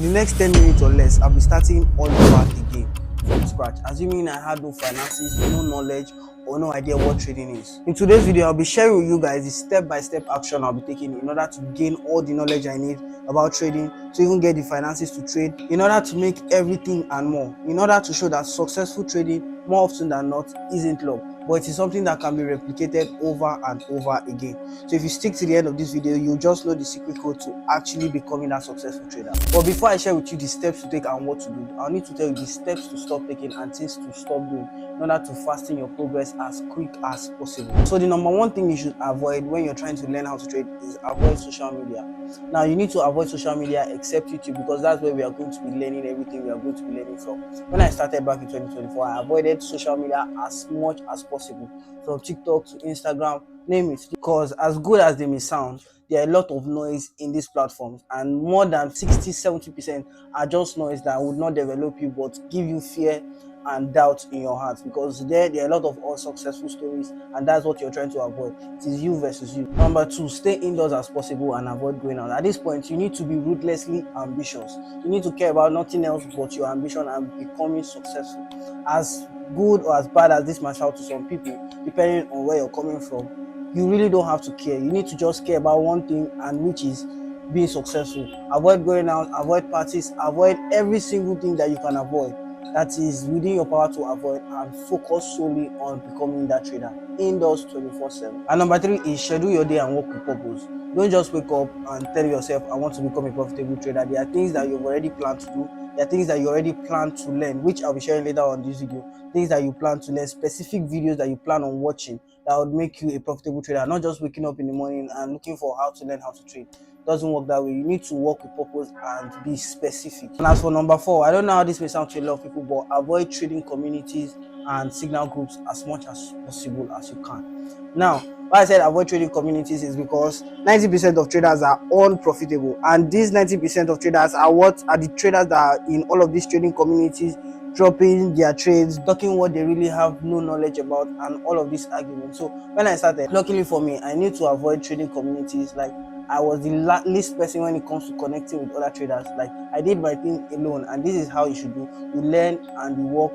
In the next 10 minutes or less, I'll be starting all over again from scratch, assuming I had no finances, no knowledge, or no idea what trading is. In today's video, I'll be sharing with you guys the step-by-step action I'll be taking in order to gain all the knowledge I need about trading, to even get the finances to trade, in order to make everything and more, in order to show that successful trading more often than not isn't luck, but it is something that can be replicated over and over again. So if you stick to the end of this video, you'll just know the secret code to actually becoming a successful trader. But before I share with you the steps to take and what to do, I'll need to tell you the steps to stop taking and things to stop doing in order to fasten your progress as quick as possible. So the number one thing you should avoid when you're trying to learn how to trade is avoid social media. Now you need to avoid social media except YouTube, because that's where we are going to be learning everything we are going to be learning from. When I started back in 2024, I avoided social media as much as possible, from TikTok to Instagram, name it, because as good as they may sound, there are a lot of noise in these platforms, and more than 60-70% are just noise that would not develop you but give you fear and doubt in your heart, because there are a lot of unsuccessful stories, and that's what you're trying to avoid. It is you versus you. Number two, stay indoors as possible and avoid going out. At this point, you need to be ruthlessly ambitious. You need to care about nothing else but your ambition and becoming successful. As good or as bad as this might sound to some people, depending on where you're coming from, you really don't have to care. You need to just care about one thing, and which is being successful. Avoid going out, avoid parties, avoid every single thing that you can avoid, that is within your power to avoid, and focus solely on becoming that trader indoors 24/7. And number three is schedule your day and work with purpose. Don't just wake up and tell yourself, I want to become a profitable trader. There are things that you've already planned to do. There are things that you already plan to learn, which I'll be sharing later on this video. Things that you plan to learn, specific videos that you plan on watching that would make you a profitable trader, not just waking up in the morning and looking for how to learn how to trade. It doesn't work that way. You need to work with purpose and be specific. And as for number four, I don't know how this may sound to a lot of people, but avoid trading communities and signal groups as much as possible as you can. Now, why I said avoid trading communities is because 90% of traders are unprofitable, and these 90% of traders are the traders that are in all of these trading communities, dropping their trades, talking what they really have no knowledge about, and all of these arguments. So when I started, luckily for me, I need to avoid trading communities. Like, I was the least person when it comes to connecting with other traders. Like, I did my thing alone, and this is how you should do. You learn and you work.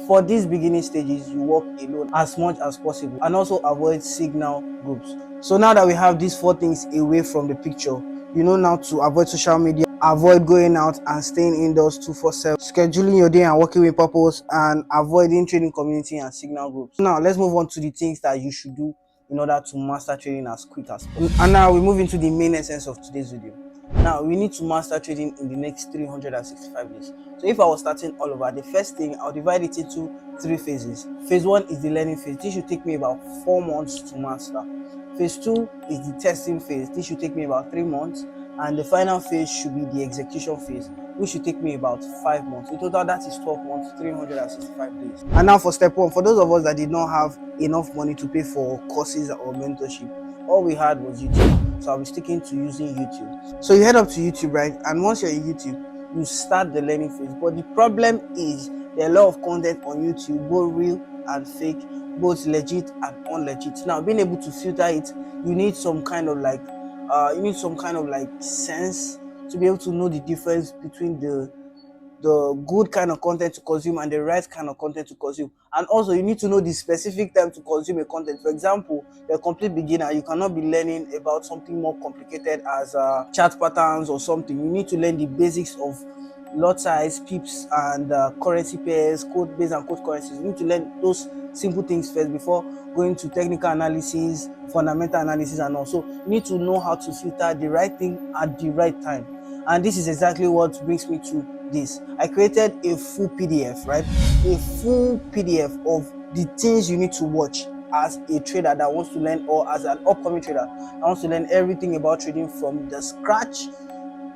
For these beginning stages, you work alone as much as possible, and also avoid signal groups. So now that we have these four things away from the picture, you know now to avoid social media, avoid going out and staying indoors 24/7, scheduling your day and working with purpose, and avoiding trading community and signal groups. Now let's move on to the things that you should do in order to master trading as quick as possible. And now we move into the main essence of today's video. Now we need to master trading in the next 365 days. So if I was starting all over, the first thing, I'll divide it into three phases. Phase one is the learning phase. This should take me about 4 months to master. Phase two is the testing phase. This should take me about 3 months. And the final phase should be the execution phase, which should take me about 5 months. In total, that is 12 months, 365 days. And now for step one, for those of us that did not have enough money to pay for courses or mentorship, all we had was YouTube. So I'll be sticking to using YouTube. So you head up to YouTube, right? And once you're in YouTube, you start the learning phase. But the problem is there are a lot of content on YouTube, both real and fake, both legit and unlegit. Now, being able to filter it, you need some kind of like sense to be able to know the difference between the good kind of content to consume and the right kind of content to consume. And also you need to know the specific time to consume a content. For example, you're a complete beginner, you cannot be learning about something more complicated as chart patterns or something. You need to learn the basics of lot size, pips, and currency pairs, code base and code currencies. You need to learn those simple things first before going to technical analysis, fundamental analysis, and also you need to know how to filter the right thing at the right time. And this is exactly what brings me to this. I created a full PDF, right? A full PDF of the things you need to watch as a trader that wants to learn, or as an upcoming trader that wants to learn everything about trading from the scratch,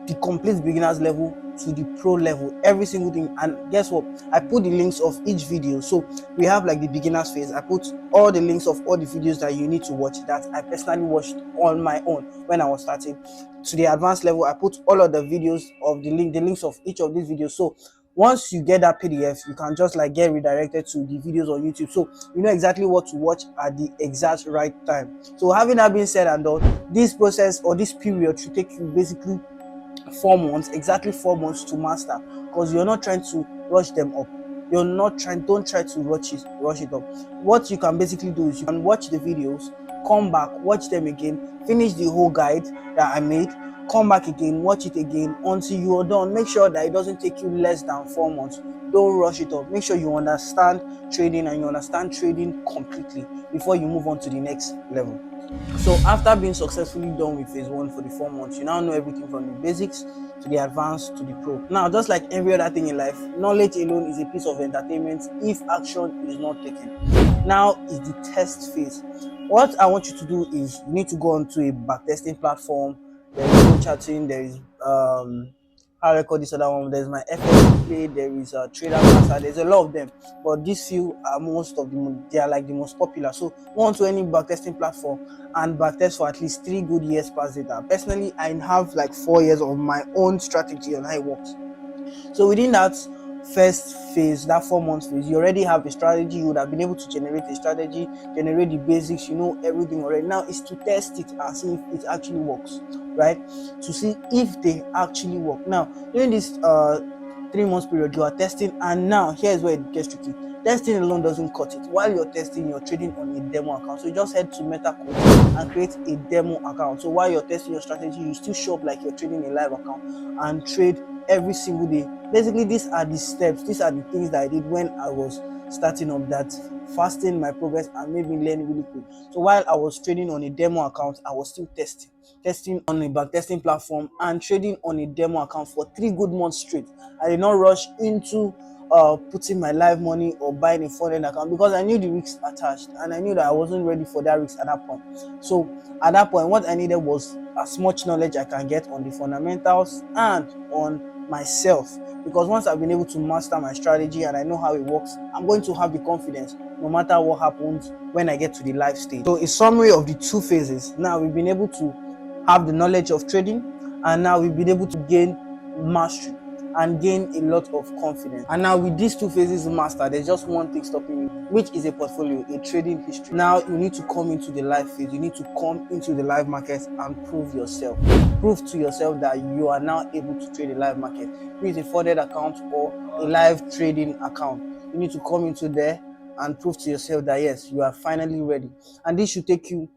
the complete beginners level to the pro level, every single thing. And guess what? I put the links of each video. So we have like the beginners phase. I put all the links of all the videos that you need to watch that I personally watched on my own when I was starting. To the advanced level, I put all of the videos of the links of each of these videos. So once you get that PDF, you can just like get redirected to the videos on YouTube, so you know exactly what to watch at the exact right time. So having that being said and done, this process or this period should take you basically 4 months, exactly 4 months to master, because you're not trying to rush them up. You're not trying, don't try to rush it up. What you can basically do is you can watch the videos, come back, watch them again, finish the whole guide that I made, come back again, watch it again until you are done. Make sure that it doesn't take you less than 4 months. Don't rush it up. Make sure you understand trading and you understand trading completely before you move on to the next level. So after being successfully done with phase one for the 4 months, you now know everything from the basics to the advanced to the pro. Now, just like every other thing in life, knowledge alone is a piece of entertainment if action is not taken. Now is the test phase. What I want you to do is you need to go onto a backtesting platform. There is no chatting. There is how I record this other one. There's my FX play. There is a trader master. There's a lot of them, but these few are most of the they are like the most popular. So go onto any backtesting platform and backtest for at least 3 good years past data. Personally, I have like 4 years of my own strategy on how it works. So within that first phase, that 4 months phase, you already have a strategy. You would have been able to generate a strategy, generate the basics, you know everything already. Now it's to test it and see if it actually works, right? To see if they actually work. Now during this 3 months period, you are testing, and now here's where it gets tricky. Testing alone doesn't cut it. While you're testing, you're trading on a demo account. So you just head to MetaCoach and create a demo account. So while you're testing your strategy, you still show up like you're trading a live account and trade every single day. Basically, these are the steps, these are the things that I did when I was starting up that fasting my progress and made me learn really quick. So while I was trading on a demo account, I was still testing on a backtesting platform and trading on a demo account for 3 good months straight. I did not rush into putting my live money or buying a foreign account because I knew the risks attached and I knew that I wasn't ready for that risk at that point. So at that point, what I needed was as much knowledge I can get on the fundamentals and on myself, because once I've been able to master my strategy and I know how it works, I'm going to have the confidence no matter what happens when I get to the live stage. So a summary of the 2 phases. Now we've been able to have the knowledge of trading, and now we've been able to gain mastery and gain a lot of confidence. And now with these 2 phases mastered, there's just one thing stopping you, which is a portfolio, a trading history. Now you need to come into the live phase. You need to come into the live market and prove yourself. Prove to yourself that you are now able to trade a live market, be it a funded account or a live trading account. You need to come into there and prove to yourself that yes, you are finally ready. And this should take you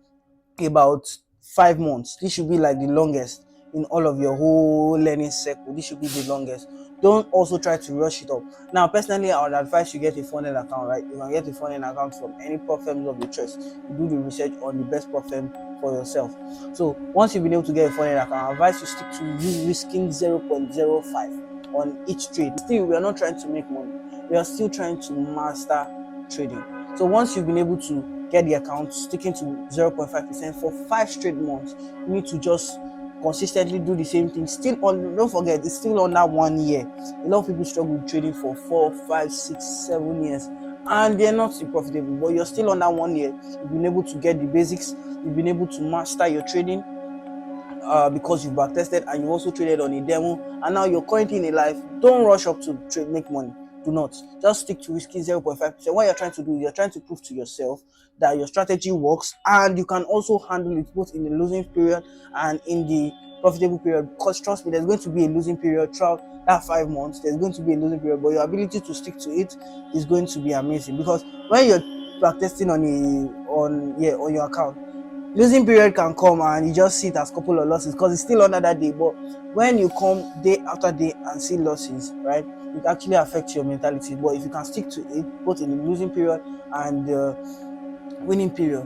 about 5 months. This should be like the longest in all of your whole learning cycle. This should be the longest. Don't also try to rush it up. Now, personally, I would advise you get a funded account, right? You can get a funded account from any prop firms of your choice. You do the research on the best prop firm for yourself. So once you've been able to get a funded account, I advise you stick to you risking 0.05 on each trade. Still, we are not trying to make money. We are still trying to master trading. So once you've been able to get the account sticking to 0.5% for 5 straight months, you need to just consistently do the same thing. Still on, don't forget, it's still under 1 year. A lot of people struggle with trading for 4, 5, 6, 7 years, and they're not still profitable. But you're still under 1 year. You've been able to get the basics. You've been able to master your trading because you've backtested and you also traded on a demo, and now you're currently in a live. Don't rush up to trade, make money. Do not. Just stick to risking 0.5%. What you're trying to do is you're trying to prove to yourself that your strategy works and you can also handle it both in the losing period and in the profitable period. Because trust me, there's going to be a losing period throughout that 5 months. There's going to be a losing period, but your ability to stick to it is going to be amazing. Because when you're backtesting on your account, losing period can come and you just see it as a couple of losses because it's still under that day. But when you come day after day and see losses, right, it actually affects your mentality. But if you can stick to it both in the losing period and the winning period,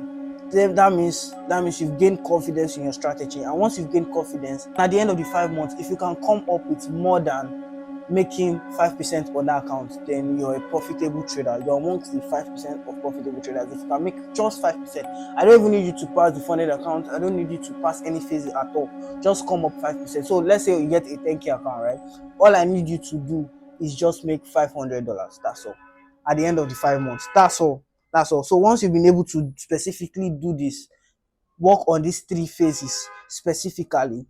then that means you've gained confidence in your strategy. And once you've gained confidence, at the end of the 5 months, if you can come up with more than making 5% on that account, then you're a profitable trader. You're amongst the 5% of profitable traders. If you can make just 5%, I don't even need you to pass the funded account. I don't need you to pass any phase at all. Just come up 5%. So let's say you get a 10K account, right? All I need you to do is just make $500. That's all. At the end of the 5 months, that's all. That's all. So once you've been able to specifically do this, work on these 3 phases specifically,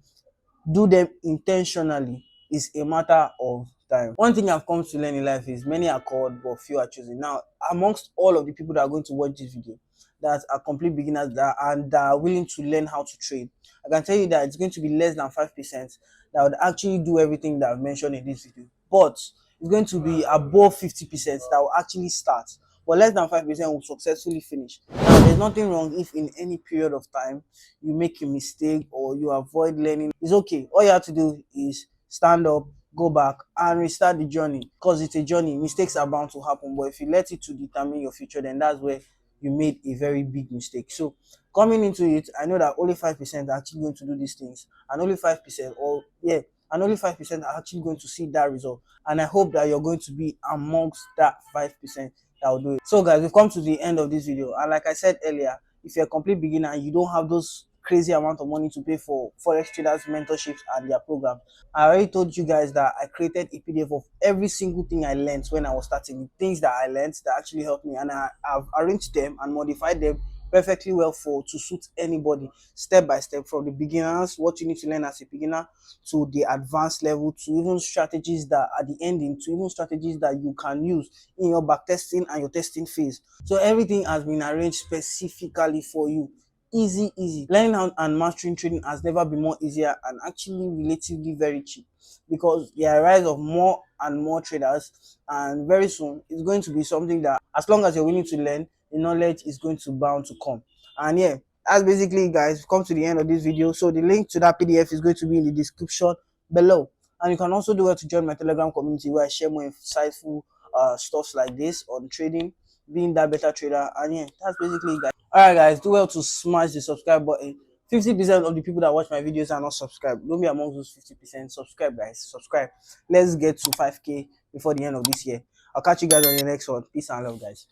do them intentionally, is a matter of time. One thing I've come to learn in life is many are called but few are chosen. Now, amongst all of the people that are going to watch this video that are complete beginners that are willing to learn how to trade, I can tell you that it's going to be less than 5% that would actually do everything that I've mentioned in this video. But it's going to be above 50% that will actually start, but less than 5% will successfully finish. Now, there's nothing wrong if in any period of time you make a mistake or you avoid learning. It's okay. All you have to do is stand up, go back, and restart the journey, because it's a journey. Mistakes are bound to happen, but if you let it to determine your future, then that's where you made a very big mistake. So coming into it, I know that only 5% are actually going to do these things, and only 5%, or yeah, and only 5% are actually going to see that result. And I hope that you're going to be amongst that 5% that will do it. So guys, we've come to the end of this video, and like I said earlier, if you're a complete beginner and you don't have those crazy amount of money to pay for forex traders mentorships and their program, I already told you guys that I created a PDF of every single thing I learned when I was starting, the things that I learned that actually helped me, and I've arranged them and modified them perfectly well for to suit anybody, step by step, from the beginners, what you need to learn as a beginner, to the advanced level, to even strategies that at the ending, to even strategies that you can use in your back testing and your testing phase. So everything has been arranged specifically for you. Easy, easy. Learning how and mastering trading has never been more easier, and actually relatively very cheap, because the rise of more and more traders, and very soon it's going to be something that, as long as you're willing to learn, the knowledge is going to bound to come. And yeah, that's basically it, guys. We've come to the end of this video. So the link to that PDF is going to be in the description below, and you can also do it to join my Telegram community, where I share more insightful stuffs like this on trading, being that better trader. And yeah, that's basically it, guys. All right, guys, do well to smash the subscribe button. 50% of the people that watch my videos are not subscribed. Don't be among those 50%. Subscribe, guys. Subscribe. Let's get to 5K before the end of this year. I'll catch you guys on the next one. Peace and love, guys.